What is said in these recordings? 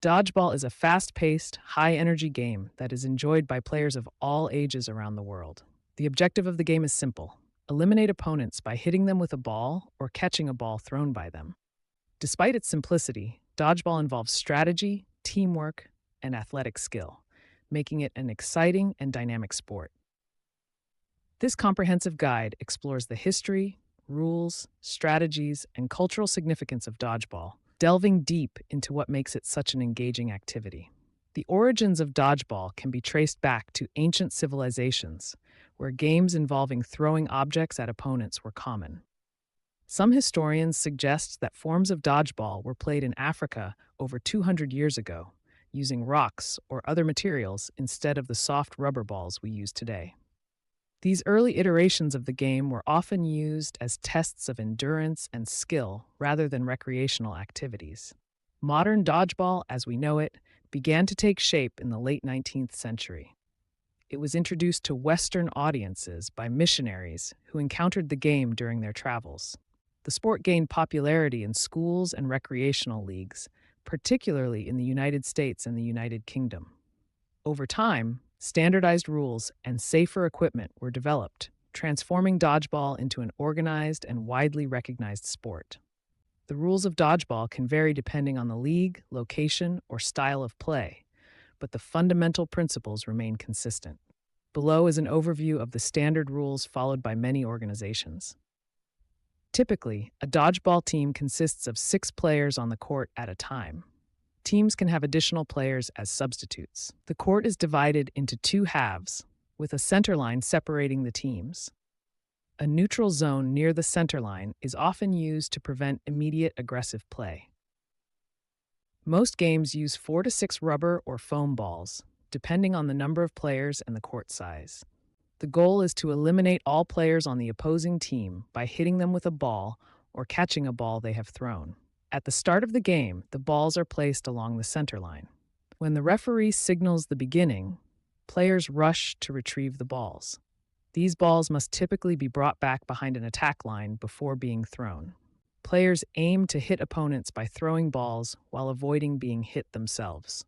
Dodgeball is a fast-paced, high-energy game that is enjoyed by players of all ages around the world. The objective of the game is simple: eliminate opponents by hitting them with a ball or catching a ball thrown by them. Despite its simplicity, dodgeball involves strategy, teamwork, and athletic skill, making it an exciting and dynamic sport. This comprehensive guide explores the history, rules, strategies, and cultural significance of dodgeball, delving deep into what makes it such an engaging activity. The origins of dodgeball can be traced back to ancient civilizations, where games involving throwing objects at opponents were common. Some historians suggest that forms of dodgeball were played in Africa over 200 years ago, using rocks or other materials instead of the soft rubber balls we use today. These early iterations of the game were often used as tests of endurance and skill rather than recreational activities. Modern dodgeball, as we know it, began to take shape in the late 19th century. It was introduced to Western audiences by missionaries who encountered the game during their travels. The sport gained popularity in schools and recreational leagues, particularly in the United States and the United Kingdom. Over time, standardized rules and safer equipment were developed, transforming dodgeball into an organized and widely recognized sport. The rules of dodgeball can vary depending on the league, location, or style of play, but the fundamental principles remain consistent. Below is an overview of the standard rules followed by many organizations. Typically, a dodgeball team consists of 6 players on the court at a time. Teams can have additional players as substitutes. The court is divided into 2 halves, with a center line separating the teams. A neutral zone near the center line is often used to prevent immediate aggressive play. Most games use 4 to 6 rubber or foam balls, depending on the number of players and the court size. The goal is to eliminate all players on the opposing team by hitting them with a ball or catching a ball they have thrown. At the start of the game, the balls are placed along the center line. When the referee signals the beginning, players rush to retrieve the balls. These balls must typically be brought back behind an attack line before being thrown. Players aim to hit opponents by throwing balls while avoiding being hit themselves.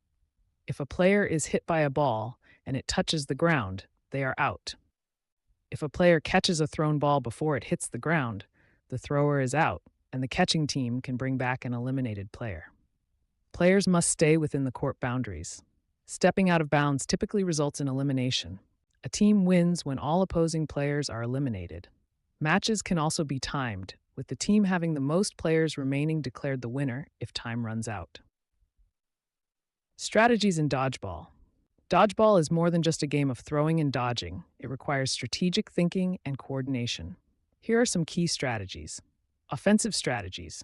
If a player is hit by a ball and it touches the ground, they are out. If a player catches a thrown ball before it hits the ground, the thrower is out, and the catching team can bring back an eliminated player. Players must stay within the court boundaries. Stepping out of bounds typically results in elimination. A team wins when all opposing players are eliminated. Matches can also be timed, with the team having the most players remaining declared the winner if time runs out. Strategies in dodgeball. Dodgeball is more than just a game of throwing and dodging. It requires strategic thinking and coordination. Here are some key strategies. Offensive strategies.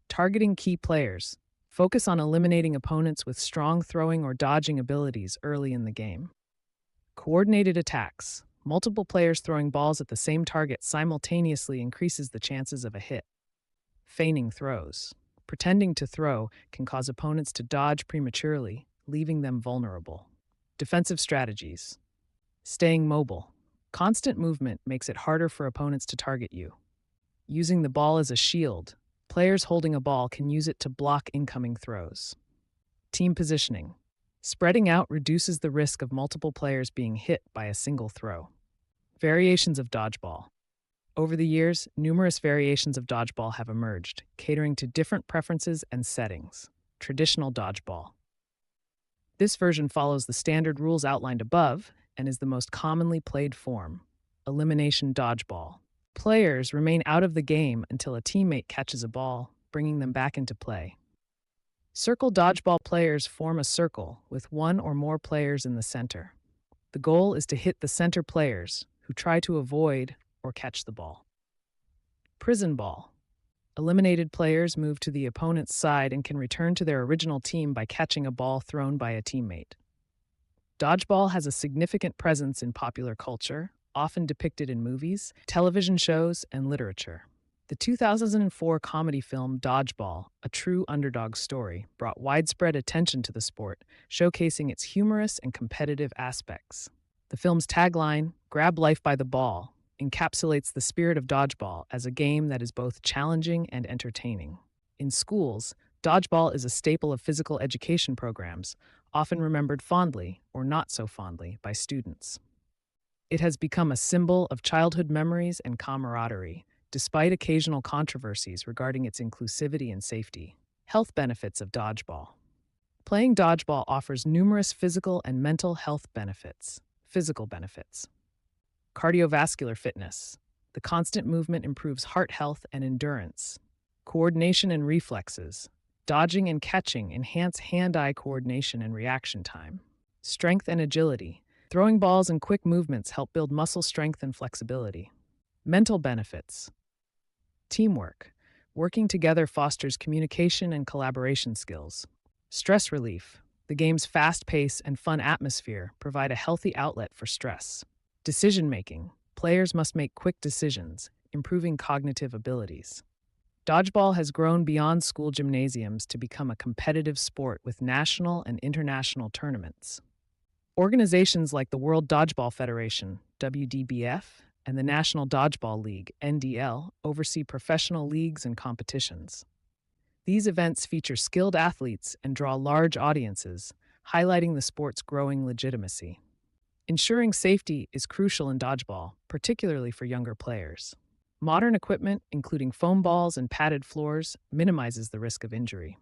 Targeting key players. Focus on eliminating opponents with strong throwing or dodging abilities early in the game. Coordinated attacks. Multiple players throwing balls at the same target simultaneously increases the chances of a hit. Feigning throws. Pretending to throw can cause opponents to dodge prematurely, leaving them vulnerable. Defensive strategies. Staying mobile. Constant movement makes it harder for opponents to target you. Using the ball as a shield. Players holding a ball can use it to block incoming throws. Team positioning. Spreading out reduces the risk of multiple players being hit by a single throw. Variations of dodgeball. Over the years, numerous variations of dodgeball have emerged, catering to different preferences and settings. Traditional dodgeball. This version follows the standard rules outlined above and is the most commonly played form. Elimination dodgeball. Players remain out of the game until a teammate catches a ball, bringing them back into play. Circle dodgeball. Players form a circle with 1 or more players in the center. The goal is to hit the center players, who try to avoid or catch the ball. Prison ball. Eliminated players move to the opponent's side and can return to their original team by catching a ball thrown by a teammate. Dodgeball has a significant presence in popular culture, often depicted in movies, television shows, and literature. The 2004 comedy film Dodgeball, a true underdog story, brought widespread attention to the sport, showcasing its humorous and competitive aspects. The film's tagline, "Grab life by the ball," encapsulates the spirit of dodgeball as a game that is both challenging and entertaining. In schools, Dodgeball is a staple of physical education programs, often remembered fondly or not so fondly by students. It has become a symbol of childhood memories and camaraderie, despite occasional controversies regarding its inclusivity and safety. Health benefits of dodgeball. Playing dodgeball offers numerous physical and mental health benefits. Physical benefits. Cardiovascular fitness. The constant movement improves heart health and endurance. Coordination and reflexes. Dodging and catching enhance hand-eye coordination and reaction time. Strength and agility. Throwing balls and quick movements help build muscle strength and flexibility. Mental benefits. Teamwork. Working together fosters communication and collaboration skills. Stress relief. The game's fast pace and fun atmosphere provide a healthy outlet for stress. Decision making. Players must make quick decisions, improving cognitive abilities. Dodgeball has grown beyond school gymnasiums to become a competitive sport with national and international tournaments. Organizations like the World Dodgeball Federation, WDBF, and the National Dodgeball League, NDL, oversee professional leagues and competitions. These events feature skilled athletes and draw large audiences, highlighting the sport's growing legitimacy. Ensuring safety is crucial in dodgeball, particularly for younger players. Modern equipment, including foam balls and padded floors, minimizes the risk of injury.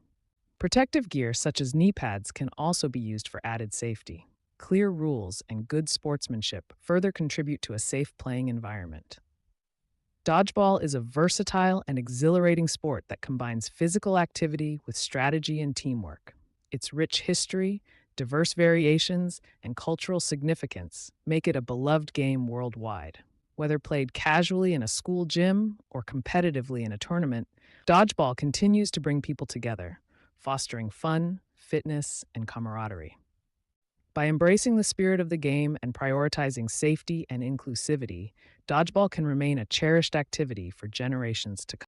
Protective gear such as knee pads can also be used for added safety. Clear rules and good sportsmanship further contribute to a safe playing environment. Dodgeball is a versatile and exhilarating sport that combines physical activity with strategy and teamwork. Its rich history, diverse variations, and cultural significance make it a beloved game worldwide. Whether played casually in a school gym or competitively in a tournament, dodgeball continues to bring people together, fostering fun, fitness, and camaraderie. By embracing the spirit of the game and prioritizing safety and inclusivity, dodgeball can remain a cherished activity for generations to come.